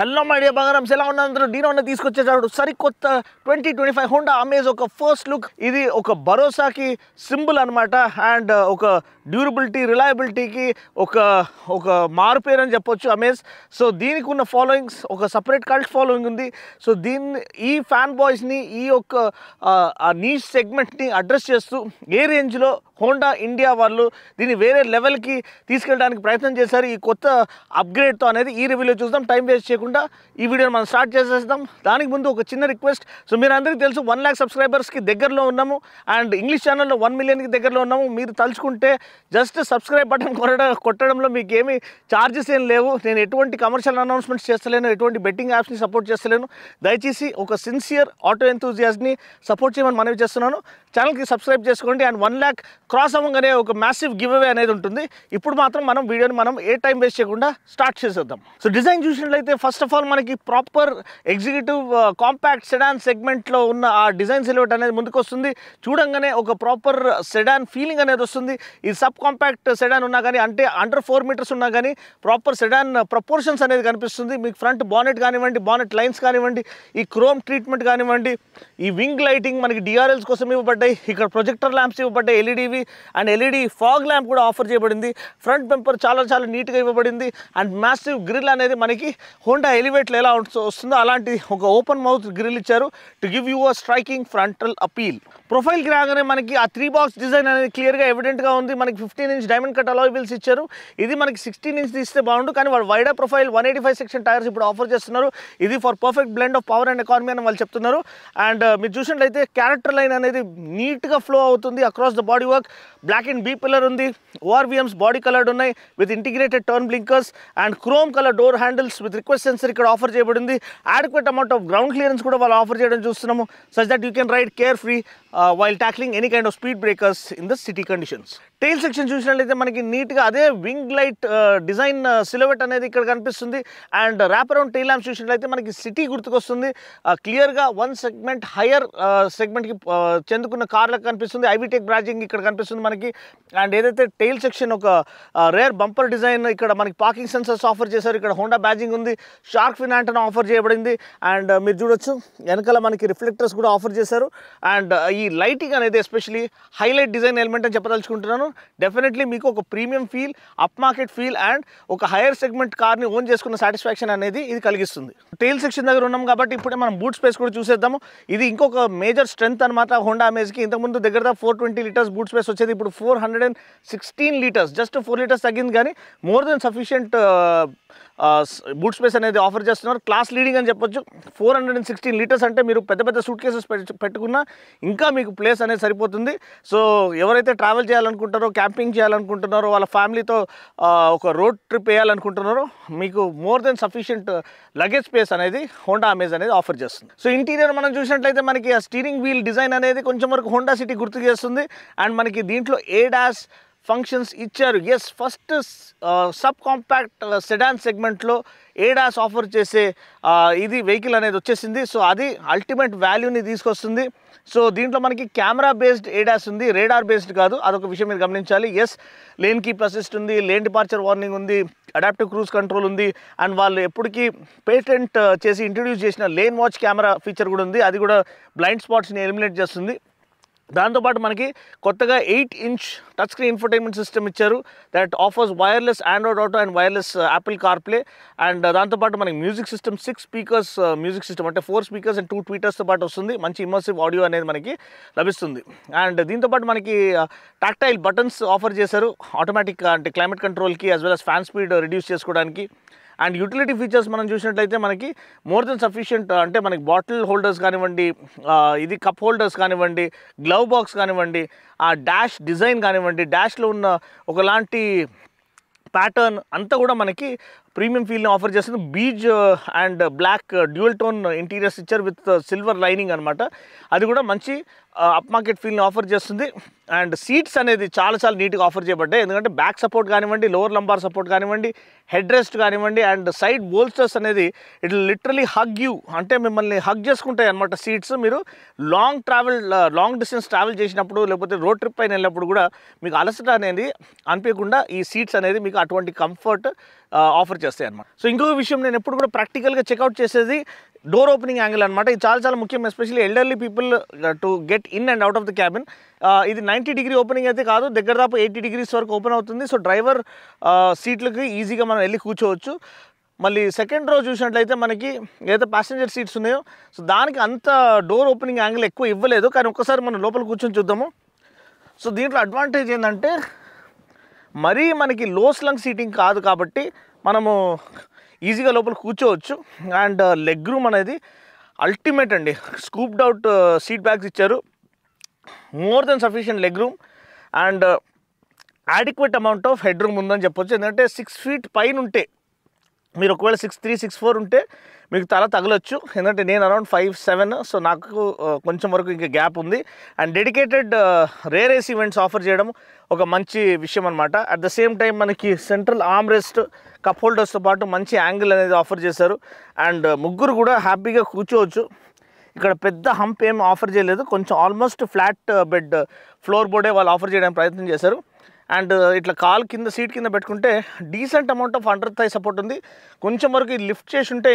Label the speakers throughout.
Speaker 1: Hello my dear బంగారమ్స్, ఎలా ఉన్నందరూ D no తీసుకొచ్చేసాడు సరికొత్త 2025 Honda amaze. ఒక ఫస్ట్ లుక్, ఇది ఒక భరోసాకి సింబల్ అనమాట. అండ్ ఒక డ్యూరబిలిటీ, రిలయబిలిటీకి ఒక ఒక మారుపేరు అని చెప్పొచ్చు అమేజ్. సో దీనికి ఉన్న ఫాలోయింగ్స్, ఒక సపరేట్ కల్ట్ ఫాలోయింగ్ ఉంది. సో ఈ ఫ్యాన్ బాయ్స్ని, ఈ యొక్క నీష్ సెగ్మెంట్ని అడ్రస్ చేస్తూ ఏ రేంజ్లో హోండా ఇండియా వాళ్ళు దీన్ని వేరే లెవెల్కి తీసుకెళ్ళడానికి ప్రయత్నం చేశారు ఈ కొత్త అప్గ్రేడ్తో అనేది ఈ రివ్యూలో చూద్దాం. టైం వేస్ట్ చేయకుండా ఈ వీడియోని మనం స్టార్ట్ చేసేద్దాం. దానికి ముందు ఒక చిన్న రిక్వెస్ట్. సో మీరు అందరికీ తెలుసు 1 lakh సబ్స్క్రైబర్స్కి దగ్గరలో ఉన్నాము. అండ్ ఇంగ్లీష్ ఛానల్లో 1 millionకి దగ్గరలో ఉన్నాము. మీరు తలుచుకుంటే జస్ట్ సబ్స్క్రైబ్ బటన్ కొట్టడంలో మీకు ఏమీ ఛార్జెస్ ఏం లేవు. నేను ఎటువంటి కమర్షియల్ అనౌన్స్మెంట్స్ చేస్తలేను, ఎటువంటి బెట్టింగ్ యాప్స్ని సపోర్ట్ చేస్తలేను. దయచేసి ఒక సిన్సియర్ ఆటో ఎంతూజియాస్ట్ని సపోర్ట్ చేయమని మనవి చేస్తున్నాను. ఛానల్కి సబ్స్క్రైబ్ చేసుకోండి. అండ్ 1 lakh క్రాస్ అవ్వగానే ఒక మ్యాసివ్ గివ్ అవే అనేది ఉంటుంది. ఇప్పుడు మాత్రం వీడియోని ఏ టైం వేస్ట్ చేయకుండా స్టార్ట్ చేసేద్దాం. సో డిజైన్ చూసినట్లయితే ఫస్ట్ ఆఫ్ ఆల్ మనకి ప్రాపర్ ఎగ్జిక్యూటివ్ కాంపాక్ట్ సెడాన్ సెగ్మెంట్లో ఉన్న ఆ డిజైన్ సిల్హౌట్ అనేది ముందుకు వస్తుంది. చూడంగానే ఒక ప్రాపర్ సెడాన్ ఫీలింగ్ అనేది వస్తుంది. ఈ సబ్ కాంపాక్ట్ సెడాన్ ఉన్నా కానీ, అంటే అండర్ 4 meters ఉన్నా కానీ ప్రాపర్ సెడాన్ ప్రపోర్షన్స్ అనేది కనిపిస్తుంది. మీకు ఫ్రంట్ బానెట్ కానివ్వండి, బానెట్ లైన్స్ కానివ్వండి, ఈ క్రోమ్ ట్రీట్మెంట్ కానివ్వండి, ఈ వింగ్ లైటింగ్ మనకి డిఆర్ఎల్స్ కోసం ఇవ్వబడ్డాయి. ఇక్కడ ప్రొజెక్టర్ ల్యాంప్స్ ఇవ్వబడ్డాయి, ఎల్ఈడివి అండ్ ఎల్ఈడి ఫాగ్ ల్యాంప్ కూడా ఆఫర్ చేయబడింది. ఫ్రంట్ బెంపర్ చాలా నీట్గా ఇవ్వబడింది. అండ్ మ్యాసివ్ గ్రిల్ అనేది మనకి హోండా ఎలివేట్లో ఎలా వస్తుందో అలాంటి ఒక ఓపెన్ మౌత్ గ్రిల్ ఇచ్చారు to give you a striking frontal appeal. ప్రొఫైల్కి రాగానే మనకి ఆ 3 box డిజైన్ అనేది క్లియర్గా ఎవిడెంట్గా ఉంది. మనకి 15-inch diamond cut alloy wheels ఇచ్చారు. ఇది మనకి 16-inch తీస్తే బాగుండు, కానీ వాళ్ళు వైడర్ ప్రొఫైల్ 185 సెక్షన్ టైర్స్ ఇప్పుడు ఆఫర్ చేస్తున్నారు. ఇది for perfect blend of power and economy అని వాళ్ళు చెప్తున్నారు. అండ్ మీరు చూసినట్లయితే క్యారెక్టర్ లైన్ అనేది నీట్గా ఫ్లో అవుతుంది across the body work. Black and B pillar ఉంది. ఓఆర్విఎమ్స్ బాడీ కలర్డ్ ఉన్నాయి with integrated turn blinkers and chrome colour door handles with request sensor ఇక్కడ ఆఫర్ చేయబడింది. adequate amount of ground clearance కూడా వాళ్ళు offer చేయడం చూస్తున్నాము, such that you can ride carefree while tackling any kind of speed breakers in the city conditions. Tail section చూసినట్లయితే మనకి నీట్గా అదే వింగ్ లైట్ డిజైన్ సిలవెట్ అనేది ఇక్కడ కనిపిస్తుంది. And rap around tile lamps చూసినట్లయితే మనకి సిటీ గుర్తుకొస్తుంది. క్లియర్గా 1 segment హయ్యర్ సెగ్మెంట్కి చెందుకున్న కార్లకు కనిపిస్తుంది. ఐవిటెక్ బ్రాజింగ్ ఇక్కడ కనిపిస్తుంది మనకి. అండ్ ఏదైతే టైల్ సెక్షన్ ఒక రేర్ బంపర్ డిజైన్, ఇక్కడ మనకి పార్కింగ్ సెన్సర్స్ ఆఫర్ చేశారు. ఇక్కడ హోండా బ్యాజింగ్ ఉంది. షార్క్ ఫిన్ యాంటెన్నా ఆఫర్ చేయబడింది. అండ్ మీరు చూడొచ్చు వెనకాల మనకి రిఫ్లెక్టర్స్ కూడా ఆఫర్ చేశారు. అండ్ ఈ లైటింగ్ అనేది ఎస్పెషలీ హైలైట్ డిజైన్ ఎలిమెంట్ అని చెప్పదలుచుకుంటున్నాను. డెఫినెట్లీ మీకు ఒక premium feel, up market feel and ఒక హైయర్ సెగ్మెంట్ కార్ని ఓన్ చేసుకున్న సాటిస్ఫాక్షన్ అనేది ఇది కలిగిస్తుంది. టైల్ సెక్షన్ దగ్గర ఉన్నాం కాబట్టి ఇప్పుడే మనం బూట్ స్పేస్ కూడా చూసేద్దాము. ఇది ఇంకొక మేజర్ స్ట్రెంత్ అనమాట హోండా అమేజ్కి. ఇంతకుముందు దగ్గర 420 liters బూట్ స్పేస్ వచ్చేది, ఇప్పుడు 416 liters, జస్ట్ 4 liters తగ్గింది, కానీ more than sufficient boot space అనేది ఆఫర్ చేస్తున్నారు. క్లాస్ లీడింగ్ అని చెప్పొచ్చు. 416 liters అంటే మీరు పెద్ద సూట్ కేసెస్ పెట్టుకున్నా ఇంకా మీకు ప్లేస్ అనేది సరిపోతుంది. సో ఎవరైతే ట్రావెల్ చేయాలనుకుంటారో, క్యాంపింగ్ చేయాలనుకుంటున్నారో, వాళ్ళ ఫ్యామిలీతో ఒక రోడ్ ట్రిప్ వేయాలనుకుంటున్నారో మీకు more than sufficient luggage space అనేది హోండా అమేజ్ అనేది ఆఫర్ చేస్తుంది. సో ఇంటీరియర్ మనం చూసినట్లయితే మనకి ఆ స్టీరింగ్ వీల్ డిజైన్ అనేది కొంచెం వరకు హోండా సిటీ గుర్తు చేస్తుంది. అండ్ మనకి దీంట్లో ADAS ఫంక్షన్స్ ఇచ్చారు. Yes, first subcompact sedan సెగ్మెంట్లో ADAS ఆఫర్ చేసే ఇది వెహికల్ అనేది వచ్చేసింది. సో అది అల్టిమేట్ వాల్యూని తీసుకొస్తుంది. సో దీంట్లో మనకి కెమెరా బేస్డ్ ADAS ఉంది, రేడార్ బేస్డ్ కాదు. అదొక విషయం మీరు గమనించాలి. ఎస్, లేన్ కీప్ అసిస్ట్ ఉంది, లేన్ డిపార్చర్ వార్నింగ్ ఉంది, అడాప్టివ్ క్రూజ్ కంట్రోల్ ఉంది. అండ్ వాళ్ళు ఎప్పటికీ పేటెంట్ చేసి ఇంట్రడ్యూస్ చేసిన లేన్ వాచ్ కెమెరా ఫీచర్ కూడా ఉంది. అది కూడా బ్లైండ్ స్పాట్స్ని ఎలిమినేట్ చేస్తుంది. దాంతోపాటు మనకి కొత్తగా 8-inch touch screen infotainment system ఇచ్చారు that offers wireless Android Auto and wireless Apple CarPlay. And దాంతోపాటు మనకి music system 6 speakers music system, అంటే 4 speakers అండ్ 2 tweeters పాటు వస్తుంది. మంచి ఇమర్సివ్ ఆడియో అనేది మనకి లభిస్తుంది. అండ్ దీంతోపాటు మనకి టాక్టైల్ బటన్స్ ఆఫర్ చేశారు ఆటోమేటిక్, అంటే క్లైమేట్ కంట్రోల్కి as well as fan speed reduce చేసుకోవడానికి. అండ్ యూటిలిటీ ఫీచర్స్ మనం చూసినట్లయితే మనకి మోర్ దెన్ సఫిషియంట్, అంటే మనకి బాటిల్ హోల్డర్స్ కానివ్వండి, ఇది కప్ హోల్డర్స్ కానివ్వండి, గ్లవ్ బాక్స్ కానివ్వండి, ఆ డాష్ డిజైన్ కానివ్వండి, డాష్లో ఉన్న ఒకలాంటి ప్యాటర్న్ అంతా కూడా మనకి ప్రీమియం ఫీల్ని ఆఫర్ చేస్తుంది. Beige and black dual tone interiors ఇచ్చారు విత్ సిల్వర్ లైనింగ్ అనమాట. అది కూడా మంచి అప్ మార్కెట్ ఫీల్ని ఆఫర్ చేస్తుంది. అండ్ సీట్స్ అనేది చాలా నీట్గా ఆఫర్ చేయబడ్డాయి. ఎందుకంటే బ్యాక్ సపోర్ట్ కానివ్వండి, లోవర్ లంబార్ సపోర్ట్ కానివ్వండి, హెడ్ రెస్ట్ కానివ్వండి, అండ్ సైడ్ బోల్స్టర్స్ అనేది ఇట్ లిటరలీ హగ్ యూ, అంటే మిమ్మల్ని హగ్ చేసుకుంటాయి అనమాట సీట్స్. మీరు లాంగ్ డిస్టెన్స్ ట్రావెల్ చేసినప్పుడు, లేకపోతే రోడ్ ట్రిప్ పైన వెళ్ళినప్పుడు కూడా మీకు అలసట అనేది అనిపించకుండా ఈ సీట్స్ అనేది మీకు అటువంటి కంఫర్ట్ ఆఫర్ చేస్తాయి అనమాట. సో ఇంకొక విషయం, నేను ఎప్పుడు కూడా ప్రాక్టికల్గా చెక్అవుట్ చేసేది డోర్ ఓపెనింగ్ యాంగిల్ అనమాట. ఇది చాలా ముఖ్యం, especially elderly people to get in and out of the cabin. ఇది 90 డిగ్రీ ఓపెనింగ్ అయితే కాదు, దగ్గర దాపు 80 డిగ్రీస్ వరకు ఓపెన్ అవుతుంది. సో డ్రైవర్ సీట్లకి ఈజీగా మనం వెళ్ళి కూర్చోవచ్చు. మళ్ళీ సెకండ్ రో చూసినట్లయితే మనకి ఏదైతే ప్యాసింజర్ సీట్స్ ఉన్నాయో సో దానికి అంత డోర్ ఓపెనింగ్ యాంగిల్ ఎక్కువ ఇవ్వలేదు, కానీ ఒక్కసారి మనం లోపల కూర్చొని చూద్దాము. సో దీంట్లో అడ్వాంటేజ్ ఏంటంటే మరీ మనకి లో స్లంగ్ సీటింగ్ కాదు కాబట్టి మనము ఈజీగా లోపల కూర్చోవచ్చు. అండ్ లెగ్ రూమ్ అనేది అల్టిమేట్ అండి. స్కూప్డ్ అవుట్ సీట్ బ్యాగ్స్ ఇచ్చారు, more than sufficient leg room and adequate amount of head room ఉందని చెప్పొచ్చు. ఎందుకంటే 6 ఫీట్ పైన ఉంటే, మీరు ఒకవేళ 6'3", 6'4" ఉంటే మీకు తల తగలొచ్చు. ఎందుకంటే నేను అరౌండ్ 5'7", సో నాకు కొంచెం వరకు ఇంకా గ్యాప్ ఉంది. And dedicated rare AC events offer చేయడం ఒక మంచి విషయం అనమాట. అట్ ద సేమ్ టైం మనకి సెంట్రల్ ఆర్మ్ రెస్ట్, కప్ హోల్డర్స్తో పాటు మంచి యాంగిల్ అనేది ఆఫర్ చేశారు. అండ్ ముగ్గురు కూడా హ్యాపీగా కూర్చోవచ్చు. ఇక్కడ పెద్ద హంప్ ఏం ఆఫర్ చేయలేదు, కొంచెం ఆల్మోస్ట్ ఫ్లాట్ బెడ్ ఫ్లోర్ బోర్డే వాళ్ళు ఆఫర్ చేయడానికి ప్రయత్నం చేశారు. అండ్ ఇట్లా కాల్ కింద సీట్ కింద పెట్టుకుంటే decent amount of under thigh support ఉంది. కొంచెం వరకు ఇది లిఫ్ట్ చేసి ఉంటే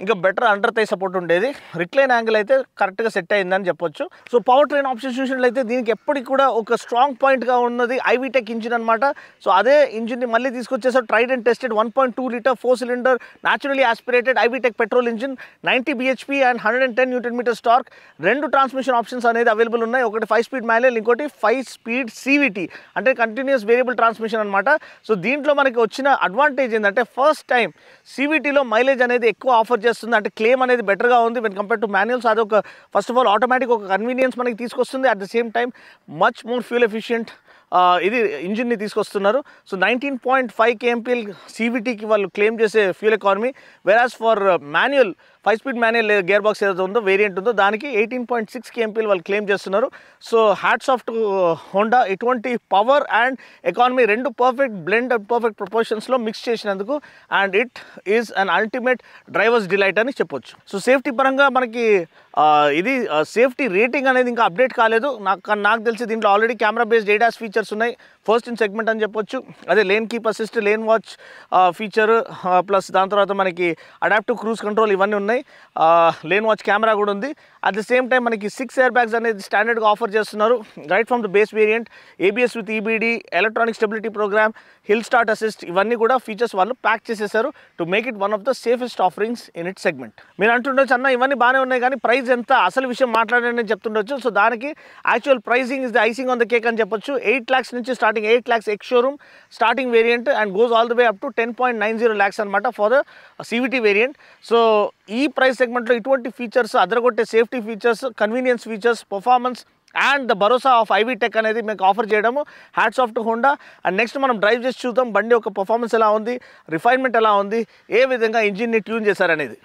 Speaker 1: ఇంకా బెటర్ అండర్ థై సపోర్ట్ ఉండేది. రిక్లైన్ యాంగిల్ అయితే కరెక్ట్గా సెట్ అయిందని చెప్పొచ్చు. సో పవర్ ట్రైన్ ఆప్షన్ చూసినట్లయితే దీనికి ఎప్పటికి కూడా ఒక స్ట్రాంగ్ పాయింట్గా ఉన్నది ఐవీటెక్ ఇంజిన్ అనమాట. సో అదే ఇంజిన్ని మళ్ళీ తీసుకొచ్చేసారు. Tried and tested 1.2 litre 4 cylinder naturally aspirated iVTEC petrol engine, 90 bhp and 110 Nm torque. 2 transmission options అనేది అవైలబుల్ ఉన్నాయి. ఒకటి 5 స్పీడ్ మాన్యువల్, ఇంకోటి 5 స్పీడ్ CVT అంటే కంటిన్యూస్ వేరియబుల్ ట్రాన్స్మిషన్ అనమాట. సో దీంట్లో మనకి వచ్చిన అడ్వాంటేజ్ ఏంటంటే ఫస్ట్ టైం CVTలో మైలేజ్ అనేది ఎక్కువ ఆఫర్ చేస్తుంది. అంటే క్లెయిమ్ అనేది బెటర్గా ఉంది వెన్ కంపేర్ టు మాన్యువల్స్. అది ఒక ఫస్ట్ ఆఫ్ ఆల్ ఆటోమేటిక్ ఒక కన్వీనియన్స్ మనకి తీసుకొస్తుంది. At the same time much more fuel efficient ఇది ఇంజిన్ని తీసుకొస్తున్నారు. సో 19.5 kmpl CVTకి వాళ్ళు క్లెయిమ్ చేసే fuel economy, వెరాస్ for manual 5 speed manual gear box ఏదైతే ఉందో వేరియంట్ ఉందో దానికి 18.6 kmpl వాళ్ళు క్లెయిమ్ చేస్తున్నారు. So hats off to Honda, ఇటువంటి పవర్ అండ్ ఎకానమీ రెండు పర్ఫెక్ట్ బ్లెండ్ అండ్ పర్ఫెక్ట్ ప్రపోర్షన్స్లో మిక్స్ చేసినందుకు. And it is an ultimate drivers delight అని చెప్పొచ్చు. సో సేఫ్టీ పరంగా మనకి ఇది సేఫ్టీ రేటింగ్ అనేది ఇంకా అప్డేట్ కాలేదు. నాకు తెలిసి దీంట్లో already camera based ADAS features ఉన్నాయి, ఫస్ట్ ఇన్ సెగ్మెంట్ అని చెప్పొచ్చు. అదే lane keep assist, lane watch feature, plus దాని తర్వాత మనకి అడాప్టివ్ క్రూజ్ కంట్రోల్ ఇవన్నీ ఉన్నాయి. లేన్ వాచ్ కెమెరా కూడా ఉంది. అట్ ద సేమ్ టైం మనకి 6 ఎయిర్ బ్యాగ్స్ అనేది స్టాండర్డ్గా ఆఫర్ చేస్తున్నారు. Right from the base variant, ABS with EBD, electronic stability programme, hill start assist, ఇవన్నీ కూడా ఫీచర్స్ వాళ్ళు ప్యాక్ చేసేసారు to make it one of the safest offerings in it segment. మీరు అంటుండొచ్చు అన్న ఇవన్నీ బాగానే ఉన్నాయి కానీ ప్రైస్ ఎంత, అసలు విషయం మాట్లాడని చెప్తుండొచ్చు. సో దానికి actual pricing is the icing on the cake అని చెప్పొచ్చు. 8 lakhs నుంచి starting, 8 lakhs ex showroom starting variant and goes all the way up to 10.90 lakhs అనమాట for the CVT variant. So ఈ ప్రైస్ సెగ్మెంట్లో ఇటువంటి ఫీచర్స్, అదరగొట్టే safety features, convenience features, performance and the భరోసా of iVTEC అనేది మీకు offer చేయడము hats off to Honda. And next మనం డ్రైవ్ చేసి చూద్దాం బండి యొక్క పర్ఫార్మెన్స్ ఎలా ఉంది, రిఫైన్మెంట్ ఎలా ఉంది, ఏ విధంగా ఇంజిన్ని ట్యూన్ చేశారనేది.